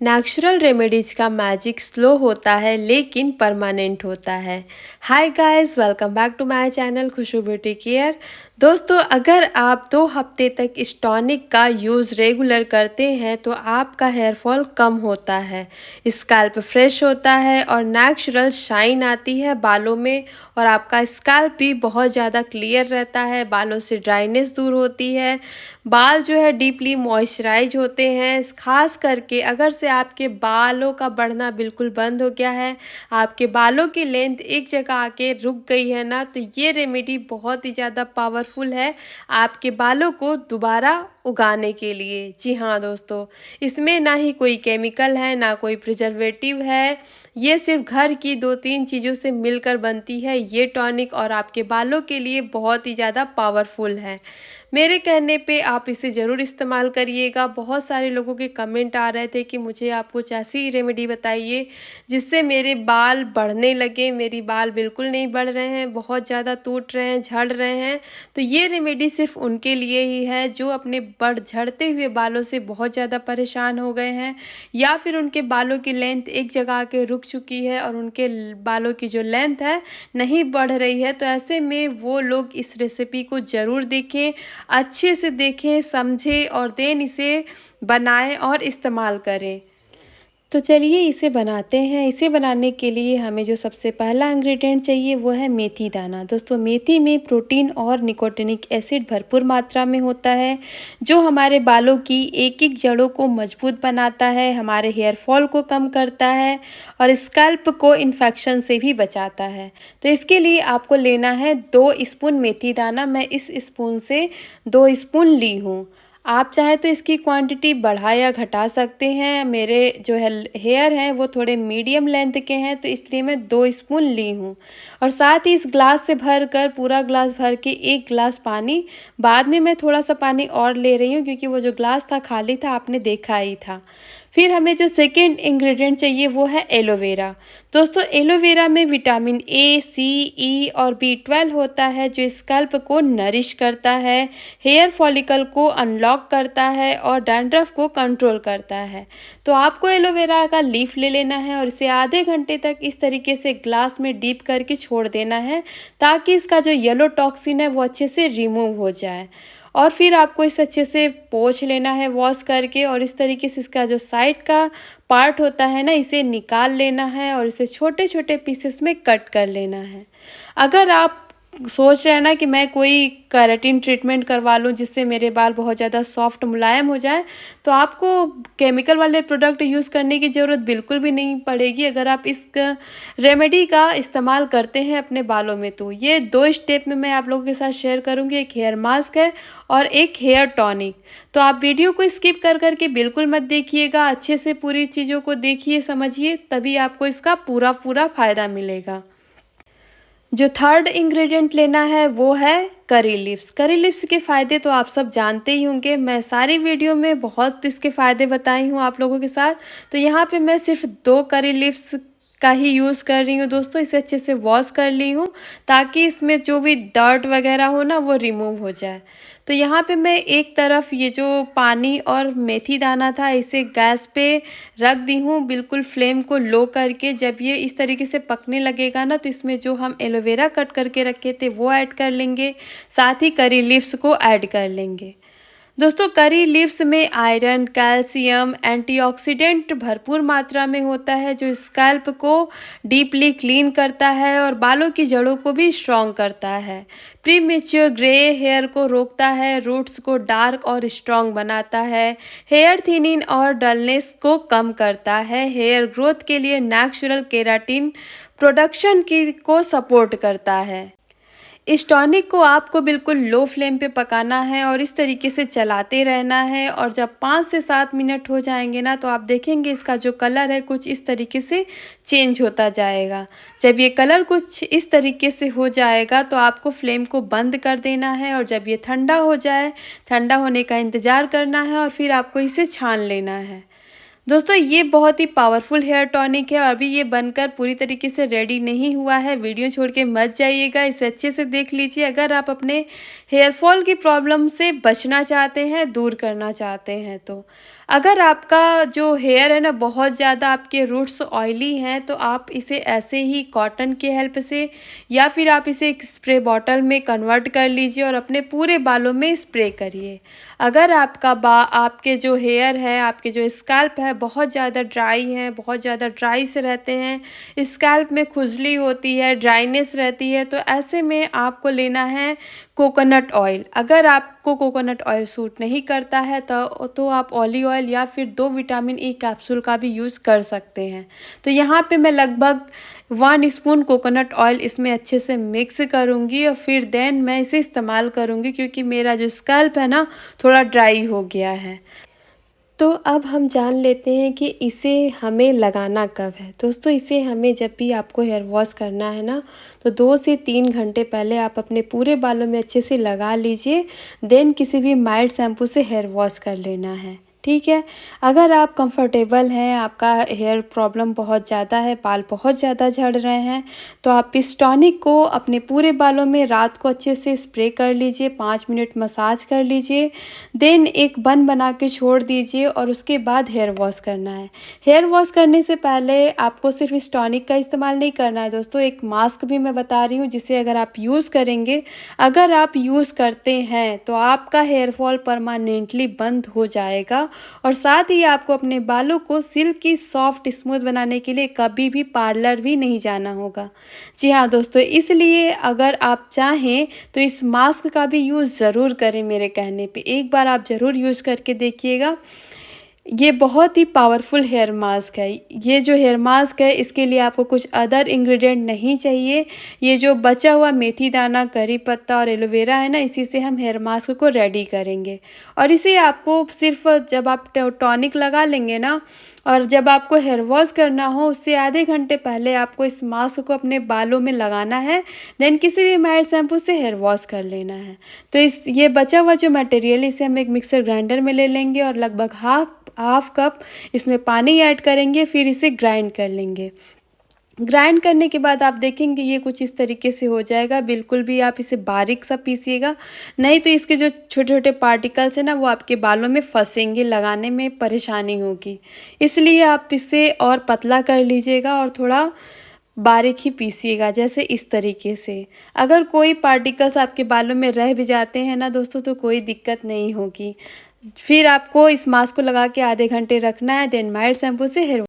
Natural remedies का magic slow होता है लेकिन परमानेंट होता है। Hi guys, welcome back to my channel Khushboo beauty care. दोस्तों, अगर आप 2 हफ्ते तक इस टॉनिक का यूज़ रेगुलर करते हैं तो आपका हेयर फॉल कम होता है, स्कैल्प फ्रेश होता है और नेचुरल शाइन आती है बालों में। और आपका स्कैल्प भी बहुत ज़्यादा क्लियर रहता है, बालों से ड्राइनेस दूर होती है, बाल जो है डीपली मॉइस्चराइज होते हैं। खास करके अगर से आपके बालों का बढ़ना बिल्कुल बंद हो गया है, आपके बालों की लेंथ एक जगह आके रुक गई है ना, तो ये रेमेडी बहुत ही ज़्यादा पावरफुल है आपके बालों को दोबारा उगाने के लिए। जी हाँ दोस्तों, इसमें ना ही कोई केमिकल है ना कोई प्रिजर्वेटिव है, ये सिर्फ घर की 2-3 चीज़ों से मिलकर बनती है ये टॉनिक, और आपके बालों के लिए बहुत ही ज़्यादा पावरफुल है। मेरे कहने पे आप इसे ज़रूर इस्तेमाल करिएगा। बहुत सारे लोगों के कमेंट आ रहे थे कि मुझे आप कुछ ऐसी रेमेडी बताइए जिससे मेरे बाल बढ़ने लगे। मेरी बाल बिल्कुल नहीं बढ़ रहे हैं, बहुत ज़्यादा टूट रहे हैं, झड़ रहे हैं। तो ये रेमेडी सिर्फ उनके लिए ही है जो अपने झड़ते हुए बालों से बहुत ज़्यादा परेशान हो गए हैं, या फिर उनके बालों की लेंथ एक जगह आके रुक चुकी है और उनके बालों की जो लेंथ है नहीं बढ़ रही है। तो ऐसे में वो लोग इस रेसिपी को ज़रूर देखें, अच्छे से देखें, समझें और देन इसे बनाएं और इस्तेमाल करें। तो चलिए इसे बनाते हैं। इसे बनाने के लिए हमें जो सबसे पहला इंग्रेडिएंट चाहिए वो है मेथी दाना। दोस्तों, मेथी में प्रोटीन और निकोटिनिक एसिड भरपूर मात्रा में होता है, जो हमारे बालों की एक-एक जड़ों को मजबूत बनाता है, हमारे हेयर फॉल को कम करता है और स्कैल्प को इन्फेक्शन से भी बचाता है। तो इसके लिए आपको लेना है 2 स्पून मेथी दाना। मैं इस स्पून से 2 स्पून ली हूँ। आप चाहें तो इसकी क्वांटिटी बढ़ा या घटा सकते हैं। मेरे जो है हेयर हैं वो थोड़े मीडियम लेंथ के हैं, तो इसलिए मैं 2 स्पून ली हूँ। और साथ ही इस ग्लास से भर कर, पूरा ग्लास भर के 1 ग्लास पानी, बाद में मैं थोड़ा सा पानी और ले रही हूँ क्योंकि वो जो ग्लास था खाली था, आपने देखा ही था। फिर हमें जो सेकेंड इंग्रेडिएंट चाहिए वो है एलोवेरा। दोस्तों, एलोवेरा में विटामिन ए, सी, ई और बी12 होता है, जो स्कैल्प को नरिश करता है, हेयर फॉलिकल को अनलॉक करता है और डैंड्रफ को कंट्रोल करता है। तो आपको एलोवेरा का लीफ ले लेना है और इसे आधे घंटे तक इस तरीके से ग्लास में डीप करके छोड़ देना है, ताकि इसका जो येलो टॉक्सिन है वो अच्छे से रिमूव हो जाए। और फिर आपको इसे अच्छे से पोंछ लेना है वॉश करके, और इस तरीके से इसका जो साइड का पार्ट होता है ना, इसे निकाल लेना है और इसे छोटे छोटे पीसेस में कट कर लेना है। अगर आप सोच रहे हैं ना कि मैं कोई केराटिन ट्रीटमेंट करवा लूँ जिससे मेरे बाल बहुत ज़्यादा सॉफ्ट मुलायम हो जाए, तो आपको केमिकल वाले प्रोडक्ट यूज़ करने की ज़रूरत बिल्कुल भी नहीं पड़ेगी अगर आप इस रेमेडी का इस्तेमाल करते हैं अपने बालों में। तो ये 2 स्टेप में मैं आप लोगों के साथ शेयर करूँगी, एक हेयर मास्क है और एक हेयर टॉनिक। तो आप वीडियो को स्किप कर के बिल्कुल मत देखिएगा, अच्छे से पूरी चीज़ों को देखिए, समझिए, तभी आपको इसका पूरा फ़ायदा मिलेगा। जो थर्ड इंग्रेडिएंट लेना है वो है करी लीव्स। करी लीव्स के फ़ायदे तो आप सब जानते ही होंगे, मैं सारी वीडियो में बहुत इसके फ़ायदे बताई हूँ आप लोगों के साथ। तो यहाँ पे मैं सिर्फ 2 करी लीव्स का ही यूज़ कर रही हूँ दोस्तों। इसे अच्छे से वॉश कर ली हूँ ताकि इसमें जो भी डर्ट वगैरह हो ना वो रिमूव हो जाए। तो यहाँ पे मैं एक तरफ ये जो पानी और मेथी दाना था इसे गैस पे रख दी हूँ, बिल्कुल फ्लेम को लो करके। जब ये इस तरीके से पकने लगेगा ना, तो इसमें जो हम एलोवेरा कट करके रखे थे वो ऐड कर लेंगे, साथ ही करी लीव्स को ऐड कर लेंगे। दोस्तों, करी लीव्स में आयरन, कैल्शियम, एंटीऑक्सीडेंट भरपूर मात्रा में होता है, जो स्कैल्प को डीपली क्लीन करता है और बालों की जड़ों को भी स्ट्रॉन्ग करता है। प्रीमेच्योर ग्रे हेयर को रोकता है, रूट्स को डार्क और स्ट्रॉन्ग बनाता है, हेयर थिनिंग और डलनेस को कम करता है, हेयर ग्रोथ के लिए नेचुरल केराटिन प्रोडक्शन की को सपोर्ट करता है। इस टॉनिक को आपको बिल्कुल लो फ्लेम पे पकाना है और इस तरीके से चलाते रहना है, और जब 5 से 7 मिनट हो जाएंगे ना, तो आप देखेंगे इसका जो कलर है कुछ इस तरीके से चेंज होता जाएगा। जब ये कलर कुछ इस तरीके से हो जाएगा तो आपको फ्लेम को बंद कर देना है, और जब ये ठंडा हो जाए, ठंडा होने का इंतज़ार करना है और फिर आपको इसे छान लेना है। दोस्तों, ये बहुत ही पावरफुल हेयर टॉनिक है और अभी ये बनकर पूरी तरीके से रेडी नहीं हुआ है। वीडियो छोड़ के मत जाइएगा, इसे अच्छे से देख लीजिए अगर आप अपने हेयर फॉल की प्रॉब्लम से बचना चाहते हैं, दूर करना चाहते हैं तो। अगर आपका जो हेयर है ना बहुत ज़्यादा आपके रूट्स ऑयली हैं तो आप इसे ऐसे ही कॉटन के हेल्प से या फिर आप इसे एक स्प्रे बॉटल में कन्वर्ट कर लीजिए और अपने पूरे बालों में स्प्रे करिए। अगर आपके जो हेयर है, आपके जो स्कैल्प है बहुत ज़्यादा ड्राई है, बहुत ज़्यादा ड्राई से रहते हैं, स्कैल्प में खुजली होती है, ड्राइनेस रहती है, तो ऐसे में आपको लेना है कोकोनट ऑयल। अगर आपको कोकोनट ऑयल सूट नहीं करता है तो आप ऑलिव ऑयल या फिर 2 विटामिन ई कैप्सूल का भी यूज़ कर सकते हैं। तो यहाँ पे मैं लगभग 1 स्पून कोकोनट ऑयल इसमें अच्छे से मिक्स करूँगी और फिर देन मैं इसे इस्तेमाल करूँगी क्योंकि मेरा जो स्कैल्प है ना थोड़ा ड्राई हो गया है। तो अब हम जान लेते हैं कि इसे हमें लगाना कब है। दोस्तों इसे हमें जब भी आपको हेयर वॉश करना है ना, तो 2 से 3 घंटे पहले आप अपने पूरे बालों में अच्छे से लगा लीजिए। देन किसी भी माइल्ड शैम्पू से हेयर वॉश कर लेना है, ठीक है? अगर आप कंफर्टेबल हैं, आपका हेयर प्रॉब्लम बहुत ज़्यादा है, बाल बहुत ज़्यादा झड़ रहे हैं, तो आप इस टॉनिक को अपने पूरे बालों में रात को अच्छे से स्प्रे कर लीजिए, 5 मिनट मसाज कर लीजिए। देन एक बन बना के छोड़ दीजिए और उसके बाद हेयर वॉश करना है। हेयर वॉश करने से पहले आपको सिर्फ इस टॉनिक का इस्तेमाल नहीं करना है दोस्तों, एक मास्क भी मैं बता रही हूँ जिसे अगर आप यूज़ करेंगे, अगर आप यूज़ करते हैं तो आपका हेयर फॉल परमानेंटली बंद हो जाएगा और साथ ही आपको अपने बालों को सिल्की सॉफ्ट स्मूथ बनाने के लिए कभी भी पार्लर भी नहीं जाना होगा। जी हाँ दोस्तों, इसलिए अगर आप चाहें तो इस मास्क का भी यूज़ ज़रूर करें मेरे कहने पे। एक बार आप ज़रूर यूज़ करके देखिएगा। ये बहुत ही पावरफुल हेयर मास्क है। ये जो हेयर मास्क है इसके लिए आपको कुछ अदर इंग्रेडिएंट नहीं चाहिए। ये जो बचा हुआ मेथी दाना, करी पत्ता और एलोवेरा है ना, इसी से हम हेयर मास्क को रेडी करेंगे। और इसे आपको सिर्फ़ जब आप टॉनिक लगा लेंगे ना और जब आपको हेयर वॉश करना हो उससे आधे घंटे पहले आपको इस मास्क को अपने बालों में लगाना है। देन किसी भी माइल्ड शैम्पू से हेयर वॉश कर लेना है। तो ये बचा हुआ जो मटेरियल इसे हम एक मिक्सर ग्राइंडर में ले लेंगे और लगभग हाफ कप इसमें पानी ऐड करेंगे, फिर इसे ग्राइंड कर लेंगे। ग्राइंड करने के बाद आप देखेंगे ये कुछ इस तरीके से हो जाएगा। बिल्कुल भी आप इसे बारीक सा पीसिएगा, नहीं तो इसके जो छोटे-छोटे पार्टिकल्स हैं ना वो आपके बालों में फँसेंगे, लगाने में परेशानी होगी। इसलिए आप इसे और पतला कर लीजिएगा और थोड़ा बारीक ही पीसिएगा, जैसे इस तरीके से। अगर कोई पार्टिकल्स आपके बालों में रह भी जाते हैं ना दोस्तों तो कोई दिक्कत नहीं होगी। फिर आपको इस मास्क को लगा के आधे घंटे रखना है, देन माइल्ड शैम्पू से हेयर